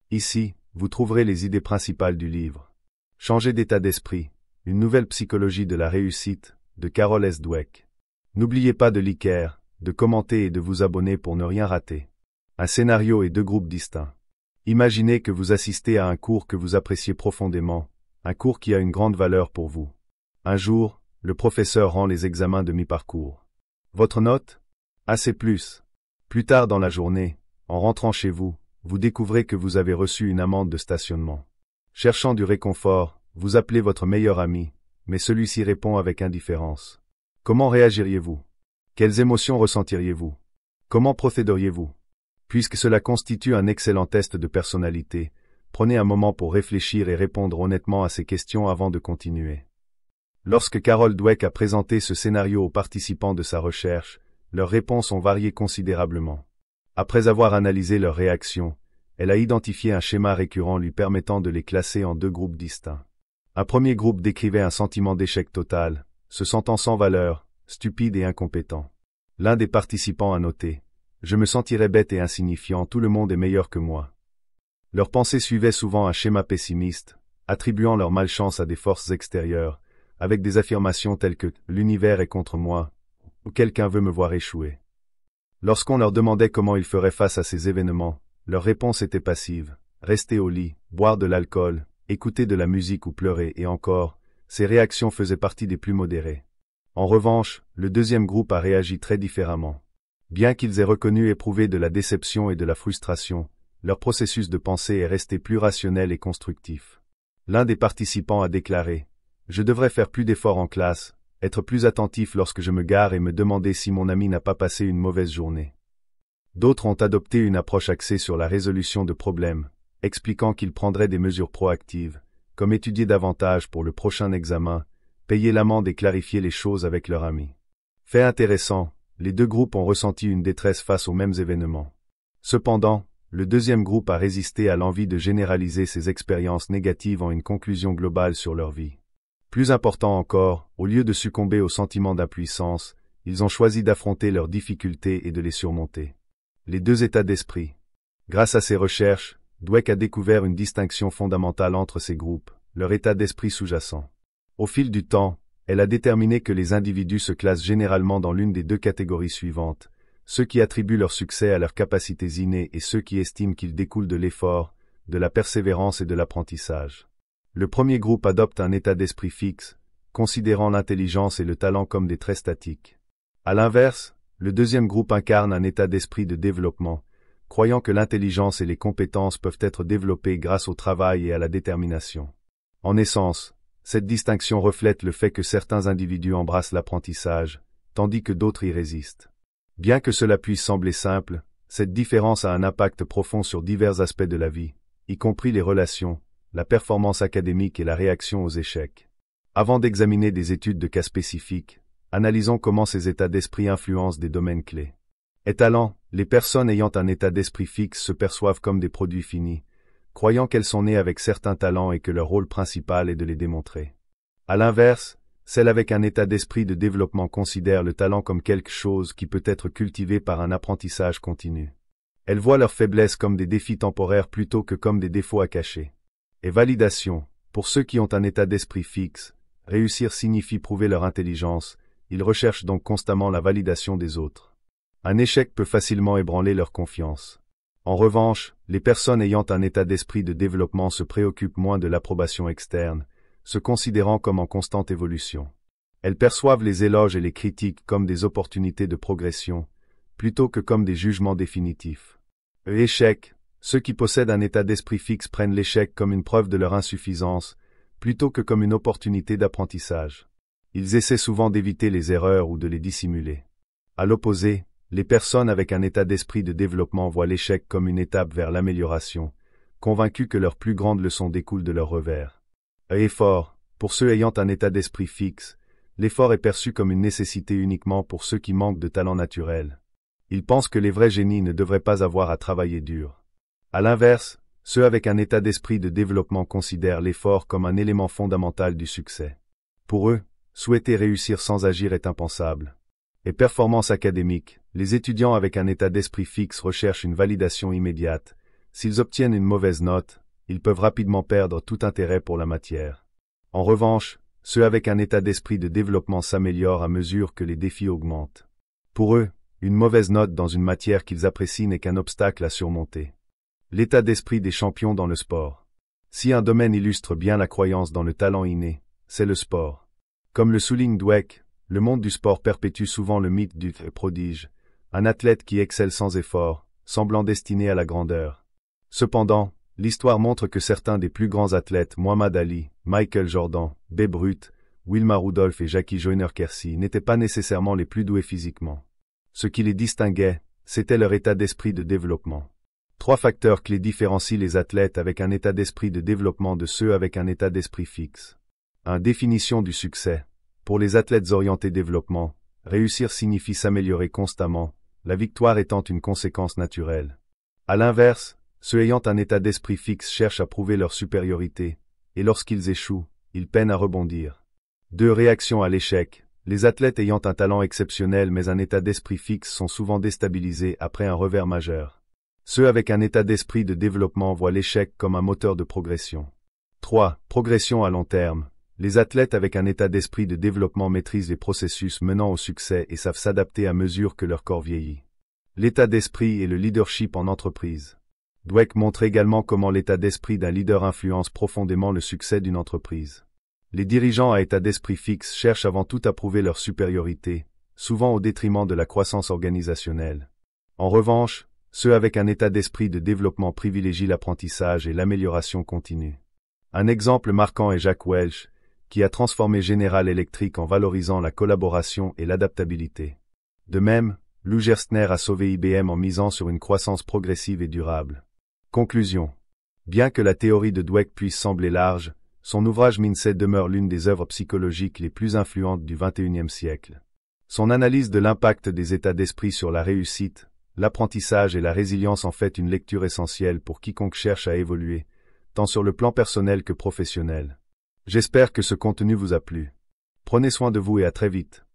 Ici, vous trouverez les idées principales du livre. Changer d'état d'esprit, une nouvelle psychologie de la réussite, de Carol S. Dweck. N'oubliez pas de liker, de commenter et de vous abonner pour ne rien rater. Un scénario et 2 groupes distincts. Imaginez que vous assistez à un cours que vous appréciez profondément, un cours qui a une grande valeur pour vous. Un jour, le professeur rend les examens de mi-parcours. Votre note? AC+. Plus tard dans la journée, en rentrant chez vous, vous découvrez que vous avez reçu une amende de stationnement. Cherchant du réconfort, vous appelez votre meilleur ami, mais celui-ci répond avec indifférence. Comment réagiriez-vous? Quelles émotions ressentiriez-vous? Comment procéderiez-vous? Puisque cela constitue un excellent test de personnalité, prenez un moment pour réfléchir et répondre honnêtement à ces questions avant de continuer. Lorsque Carol Dweck a présenté ce scénario aux participants de sa recherche, leurs réponses ont varié considérablement. Après avoir analysé leurs réactions, elle a identifié un schéma récurrent lui permettant de les classer en 2 groupes distincts. Un premier groupe décrivait un sentiment d'échec total, se sentant sans valeur, stupide et incompétent. L'un des participants a noté: « Je me sentirais bête et insignifiant, tout le monde est meilleur que moi. » Leurs pensées suivaient souvent un schéma pessimiste, attribuant leur malchance à des forces extérieures, avec des affirmations telles que « l'univers est contre moi » ou « quelqu'un veut me voir échouer ». Lorsqu'on leur demandait comment ils feraient face à ces événements, leur réponse était passive: rester au lit, boire de l'alcool, écouter de la musique ou pleurer, et encore, ces réactions faisaient partie des plus modérées. En revanche, le deuxième groupe a réagi très différemment. Bien qu'ils aient reconnu éprouver de la déception et de la frustration, leur processus de pensée est resté plus rationnel et constructif. L'un des participants a déclaré: « Je devrais faire plus d'efforts en classe, être plus attentif lorsque je me gare et me demander si mon ami n'a pas passé une mauvaise journée. » D'autres ont adopté une approche axée sur la résolution de problèmes, expliquant qu'ils prendraient des mesures proactives, comme étudier davantage pour le prochain examen, payer l'amende et clarifier les choses avec leur ami. Fait intéressant, les 2 groupes ont ressenti une détresse face aux mêmes événements. Cependant, le deuxième groupe a résisté à l'envie de généraliser ces expériences négatives en une conclusion globale sur leur vie. Plus important encore, au lieu de succomber au sentiment d'impuissance, ils ont choisi d'affronter leurs difficultés et de les surmonter. Les 2 états d'esprit. Grâce à ces recherches, Dweck a découvert une distinction fondamentale entre ces groupes, leur état d'esprit sous-jacent. Au fil du temps, elle a déterminé que les individus se classent généralement dans l'une des 2 catégories suivantes: ceux qui attribuent leur succès à leurs capacités innées et ceux qui estiment qu'il découle de l'effort, de la persévérance et de l'apprentissage. Le premier groupe adopte un état d'esprit fixe, considérant l'intelligence et le talent comme des traits statiques. À l'inverse, le deuxième groupe incarne un état d'esprit de développement, croyant que l'intelligence et les compétences peuvent être développées grâce au travail et à la détermination. En essence, cette distinction reflète le fait que certains individus embrassent l'apprentissage, tandis que d'autres y résistent. Bien que cela puisse sembler simple, cette différence a un impact profond sur divers aspects de la vie, y compris les relations, la performance académique et la réaction aux échecs. Avant d'examiner des études de cas spécifiques, analysons comment ces états d'esprit influencent des domaines clés. Étalant, les personnes ayant un état d'esprit fixe se perçoivent comme des produits finis, croyant qu'elles sont nées avec certains talents et que leur rôle principal est de les démontrer. À l'inverse, celles avec un état d'esprit de développement considèrent le talent comme quelque chose qui peut être cultivé par un apprentissage continu. Elles voient leurs faiblesses comme des défis temporaires plutôt que comme des défauts à cacher. Et validation, pour ceux qui ont un état d'esprit fixe, réussir signifie prouver leur intelligence, ils recherchent donc constamment la validation des autres. Un échec peut facilement ébranler leur confiance. En revanche, les personnes ayant un état d'esprit de développement se préoccupent moins de l'approbation externe, se considérant comme en constante évolution. Elles perçoivent les éloges et les critiques comme des opportunités de progression, plutôt que comme des jugements définitifs. Échec, ceux qui possèdent un état d'esprit fixe prennent l'échec comme une preuve de leur insuffisance, plutôt que comme une opportunité d'apprentissage. Ils essaient souvent d'éviter les erreurs ou de les dissimuler. À l'opposé, les personnes avec un état d'esprit de développement voient l'échec comme une étape vers l'amélioration, convaincus que leurs plus grandes leçons découlent de leurs revers. Effort, pour ceux ayant un état d'esprit fixe, l'effort est perçu comme une nécessité uniquement pour ceux qui manquent de talent naturel. Ils pensent que les vrais génies ne devraient pas avoir à travailler dur. À l'inverse, ceux avec un état d'esprit de développement considèrent l'effort comme un élément fondamental du succès. Pour eux, souhaiter réussir sans agir est impensable. Et performance académique, les étudiants avec un état d'esprit fixe recherchent une validation immédiate, S'ils obtiennent une mauvaise note, ils peuvent rapidement perdre tout intérêt pour la matière. En revanche, ceux avec un état d'esprit de développement s'améliorent à mesure que les défis augmentent. Pour eux, une mauvaise note dans une matière qu'ils apprécient n'est qu'un obstacle à surmonter. L'état d'esprit des champions dans le sport. Si un domaine illustre bien la croyance dans le talent inné, c'est le sport. Comme le souligne Dweck, le monde du sport perpétue souvent le mythe du prodige, un athlète qui excelle sans effort, semblant destiné à la grandeur. Cependant, l'histoire montre que certains des plus grands athlètes, Muhammad Ali, Michael Jordan, Babe Ruth, Wilma Rudolph et Jackie Joyner-Kersee, n'étaient pas nécessairement les plus doués physiquement. Ce qui les distinguait, c'était leur état d'esprit de développement. 3 facteurs clés différencient les athlètes avec un état d'esprit de développement de ceux avec un état d'esprit fixe. 1. Définition du succès. Pour les athlètes orientés développement, réussir signifie s'améliorer constamment, la victoire étant une conséquence naturelle. À l'inverse, ceux ayant un état d'esprit fixe cherchent à prouver leur supériorité, et lorsqu'ils échouent, ils peinent à rebondir. 2. Réaction à l'échec. Les athlètes ayant un talent exceptionnel mais un état d'esprit fixe sont souvent déstabilisés après un revers majeur. Ceux avec un état d'esprit de développement voient l'échec comme un moteur de progression. 3. Progression à long terme. Les athlètes avec un état d'esprit de développement maîtrisent les processus menant au succès et savent s'adapter à mesure que leur corps vieillit. L'état d'esprit et le leadership en entreprise. Dweck montre également comment l'état d'esprit d'un leader influence profondément le succès d'une entreprise. Les dirigeants à état d'esprit fixe cherchent avant tout à prouver leur supériorité, souvent au détriment de la croissance organisationnelle. En revanche, ceux avec un état d'esprit de développement privilégient l'apprentissage et l'amélioration continue. Un exemple marquant est Jack Welch, qui a transformé General Electric en valorisant la collaboration et l'adaptabilité. De même, Lou Gerstner a sauvé IBM en misant sur une croissance progressive et durable. Conclusion. Bien que la théorie de Dweck puisse sembler large, son ouvrage Mindset demeure l'une des œuvres psychologiques les plus influentes du XXIe siècle. Son analyse de l'impact des états d'esprit sur la réussite, l'apprentissage et la résilience en fait une lecture essentielle pour quiconque cherche à évoluer, tant sur le plan personnel que professionnel. J'espère que ce contenu vous a plu. Prenez soin de vous et à très vite.